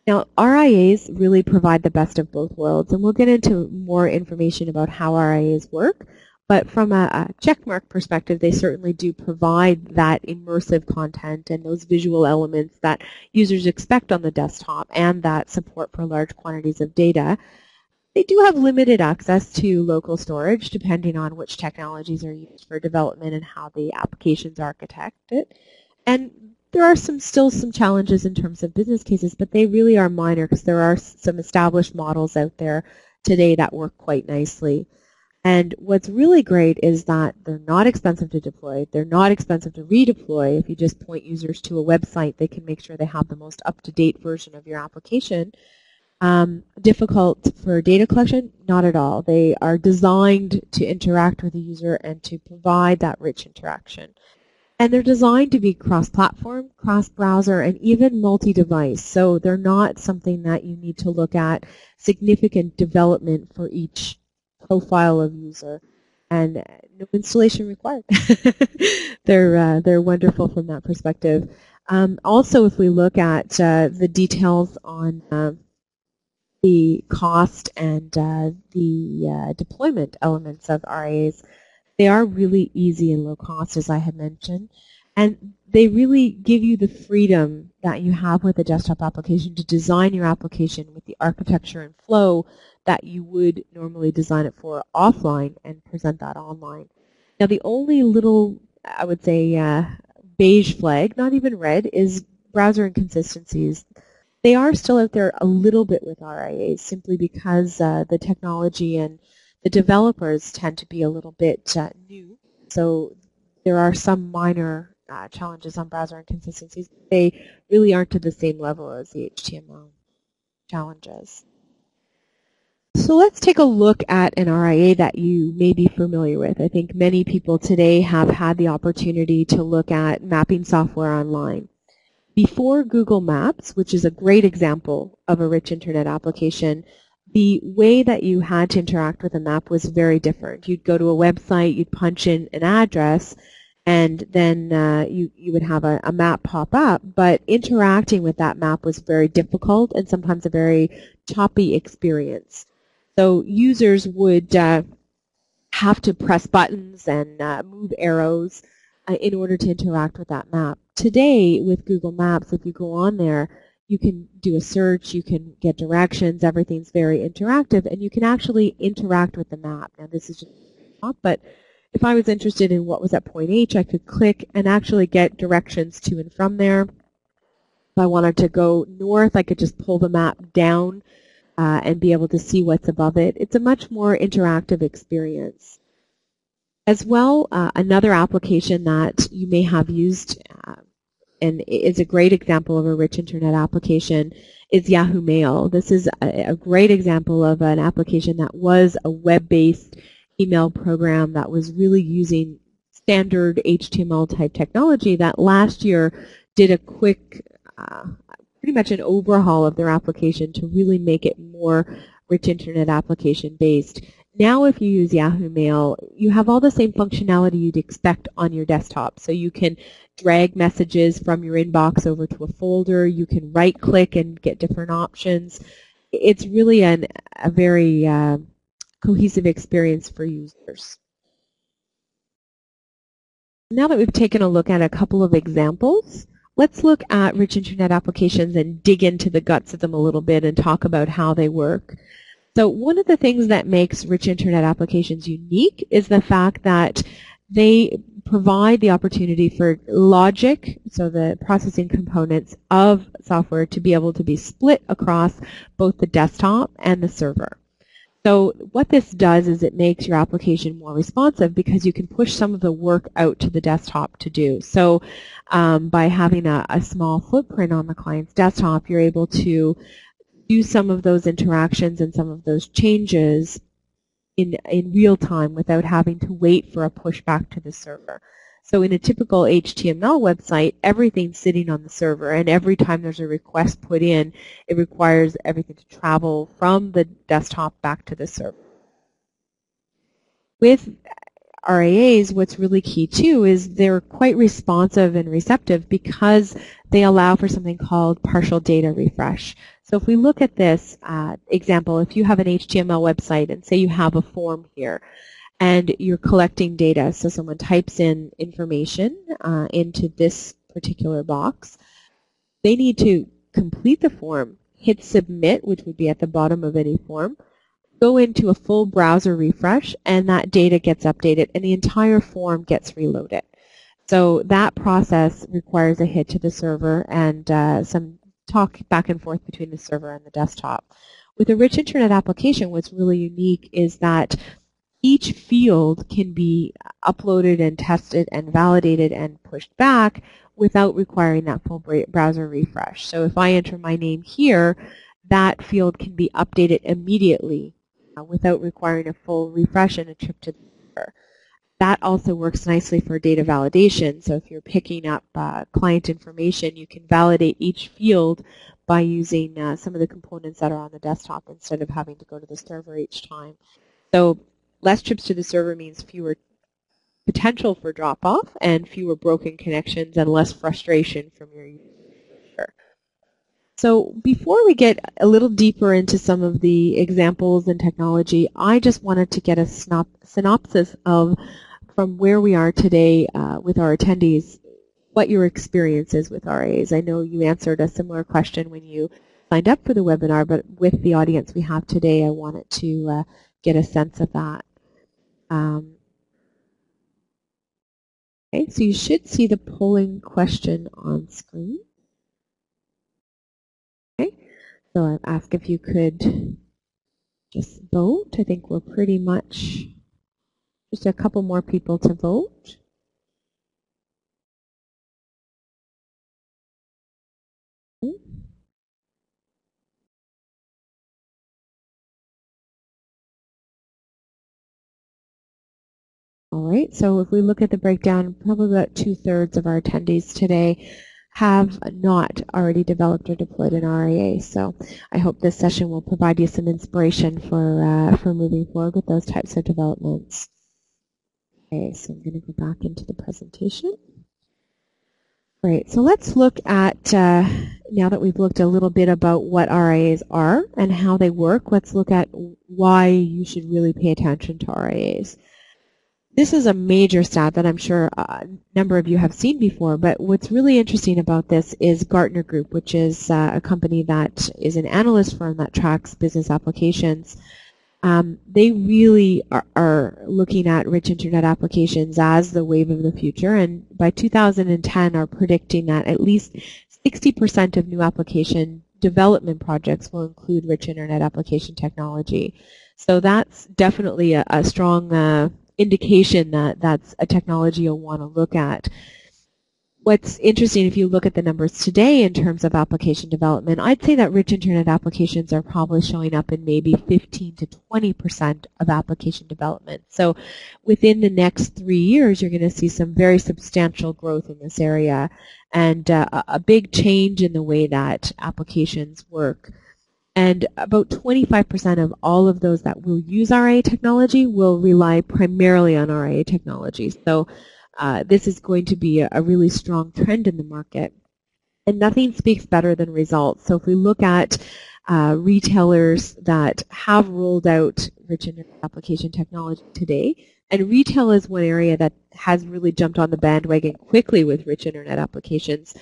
Now, RIAs really provide the best of both worlds, and we'll get into more information about how RIAs work. But from a checkmark perspective, they certainly do provide that immersive content and those visual elements that users expect on the desktop and that support for large quantities of data. They do have limited access to local storage depending on which technologies are used for development and how the applications architect it. And there are still some challenges in terms of business cases, but they really are minor because there are some established models out there today that work quite nicely. And what's really great is that they're not expensive to deploy. They're not expensive to redeploy. If you just point users to a website, they can make sure they have the most up-to-date version of your application. Difficult for data collection? Not at all. They are designed to interact with the user and to provide that rich interaction. And they're designed to be cross-platform, cross-browser, and even multi-device. So they're not something that you need to look at significant development for each profile of user, and no installation required. They're wonderful from that perspective. Also, if we look at the details on the cost and the deployment elements of RIAs, they are really easy and low cost, as I had mentioned, and they really give you the freedom that you have with a desktop application to design your application with the architecture and flow that you would normally design it for offline and present that online. Now, the only little, I would say, beige flag, not even red, is browser inconsistencies. They are still out there a little bit with RIAs simply because the technology and the developers tend to be a little bit new. So there are some minor challenges on browser inconsistencies. They really aren't to the same level as the HTML challenges. So let's take a look at an RIA that you may be familiar with. I think many people today have had the opportunity to look at mapping software online. Before Google Maps, which is a great example of a rich internet application, the way that you had to interact with a map was very different. You'd go to a website, you'd punch in an address, and then you would have a map pop up, but interacting with that map was very difficult and sometimes a very choppy experience. So users would have to press buttons and move arrows in order to interact with that map. Today, with Google Maps, if you go on there, you can do a search, you can get directions, everything's very interactive, and you can actually interact with the map. Now, this is just a map, but if I was interested in what was at point H, I could click and actually get directions to and from there. If I wanted to go north, I could just pull the map down and be able to see what's above it. It's a much more interactive experience. As well, another application that you may have used and is a great example of a rich internet application is Yahoo Mail. This is a great example of an application that was a web-based email program that was really using standard HTML type technology that last year did a quick, pretty much an overhaul of their application to really make it more rich internet application based. Now if you use Yahoo Mail, you have all the same functionality you'd expect on your desktop. So you can drag messages from your inbox over to a folder. You can right-click and get different options. It's really a very cohesive experience for users. Now that we've taken a look at a couple of examples, let's look at rich internet applications and dig into the guts of them a little bit and talk about how they work. So one of the things that makes rich internet applications unique is the fact that they provide the opportunity for logic, so the processing components of software, to be able to be split across both the desktop and the server. So what this does is it makes your application more responsive because you can push some of the work out to the desktop to do. So by having a small footprint on the client's desktop, you're able to do some of those interactions and some of those changes in real time without having to wait for a pushback to the server. So in a typical HTML website, everything's sitting on the server, and every time there's a request put in, it requires everything to travel from the desktop back to the server. With RIAs, what's really key too is they're quite responsive and receptive because they allow for something called partial data refresh. So if we look at this example, if you have an HTML website and say you have a form here and you're collecting data, so someone types in information into this particular box, they need to complete the form, hit submit, which would be at the bottom of any form, go into a full browser refresh, and that data gets updated, and the entire form gets reloaded. So that process requires a hit to the server and some talk back and forth between the server and the desktop. With a rich internet application, what's really unique is that each field can be uploaded and tested and validated and pushed back without requiring that full browser refresh. So if I enter my name here, that field can be updated immediately without requiring a full refresh and a trip to the server. That also works nicely for data validation. So if you're picking up client information, you can validate each field by using some of the components that are on the desktop instead of having to go to the server each time. So less trips to the server means fewer potential for drop-off and fewer broken connections and less frustration from your user. So before we get a little deeper into some of the examples and technology, I just wanted to get a synopsis of from where we are today with our attendees, what your experience is with RIAs. I know you answered a similar question when you signed up for the webinar, but with the audience we have today, I wanted to get a sense of that. Okay, so you should see the polling question on screen. Okay, so I've asked if you could just vote. I think we're pretty much just a couple more people to vote. All right, so if we look at the breakdown, probably about 2/3 of our attendees today have not already developed or deployed an RIA. So I hope this session will provide you some inspiration for moving forward with those types of developments. Okay, so I'm going to go back into the presentation. Great, so let's look at, now that we've looked a little bit about what RIAs are and how they work, let's look at why you should really pay attention to RIAs. This is a major stat that I'm sure a number of you have seen before, but what's really interesting about this is Gartner Group, which is a company that is an analyst firm that tracks business applications. They really are looking at rich internet applications as the wave of the future, and by 2010 are predicting that at least 60% of new application development projects will include rich internet application technology. So that's definitely a strong indication that that's a technology you'll want to look at. What's interesting, if you look at the numbers today in terms of application development, I'd say that rich internet applications are probably showing up in maybe 15 to 20% of application development. So within the next 3 years, you're going to see some very substantial growth in this area and a big change in the way that applications work. And about 25% of all of those that will use RIA technology will rely primarily on RIA technology. So this is going to be a really strong trend in the market. And nothing speaks better than results. So if we look at retailers that have rolled out rich internet application technology today, and retail is one area that has really jumped on the bandwagon quickly with rich internet applications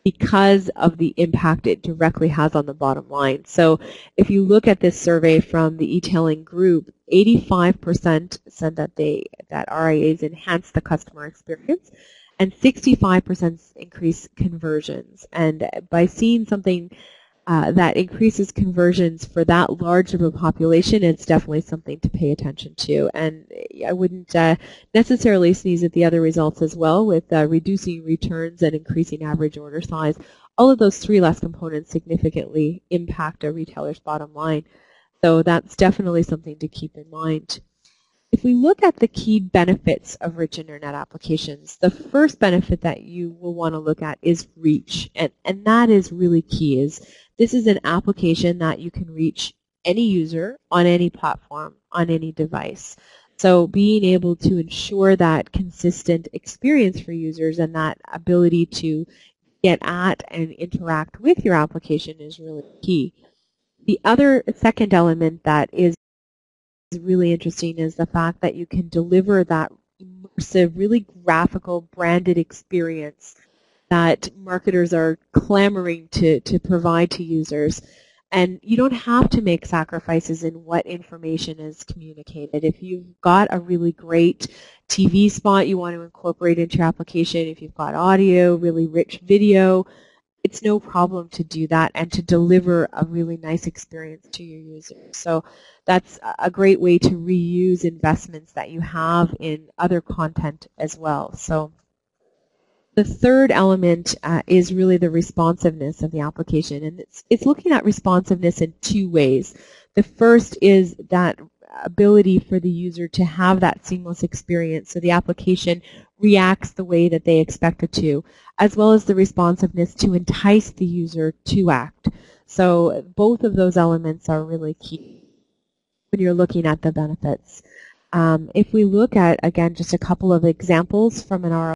because of the impact it directly has on the bottom line. So if you look at this survey from the e-tailing group, 85% said that RIAs enhance the customer experience, and 65% increase conversions. And by seeing something that increases conversions for that large of a population, it's definitely something to pay attention to. And I wouldn't necessarily sneeze at the other results as well, with reducing returns and increasing average order size. All of those three less components significantly impact a retailer's bottom line. So that's definitely something to keep in mind. If we look at the key benefits of rich internet applications, the first benefit that you will want to look at is reach, and that is really key. This is an application that you can reach any user on any platform, on any device. So being able to ensure that consistent experience for users and that ability to get at and interact with your application is really key. The other second element that is really interesting is the fact that you can deliver that immersive, really graphical, branded experience that marketers are clamoring to provide to users. And you don't have to make sacrifices in what information is communicated. If you've got a really great TV spot you want to incorporate into your application, if you've got audio, really rich video, it's no problem to do that and to deliver a really nice experience to your users. So that's a great way to reuse investments that you have in other content as well. So the third element is really the responsiveness of the application, and it's looking at responsiveness in two ways. The first is that ability for the user to have that seamless experience, so the application reacts the way that they expect it to, as well as the responsiveness to entice the user to act. So both of those elements are really key when you're looking at the benefits. If we look at, again, just a couple of examples from an ROI,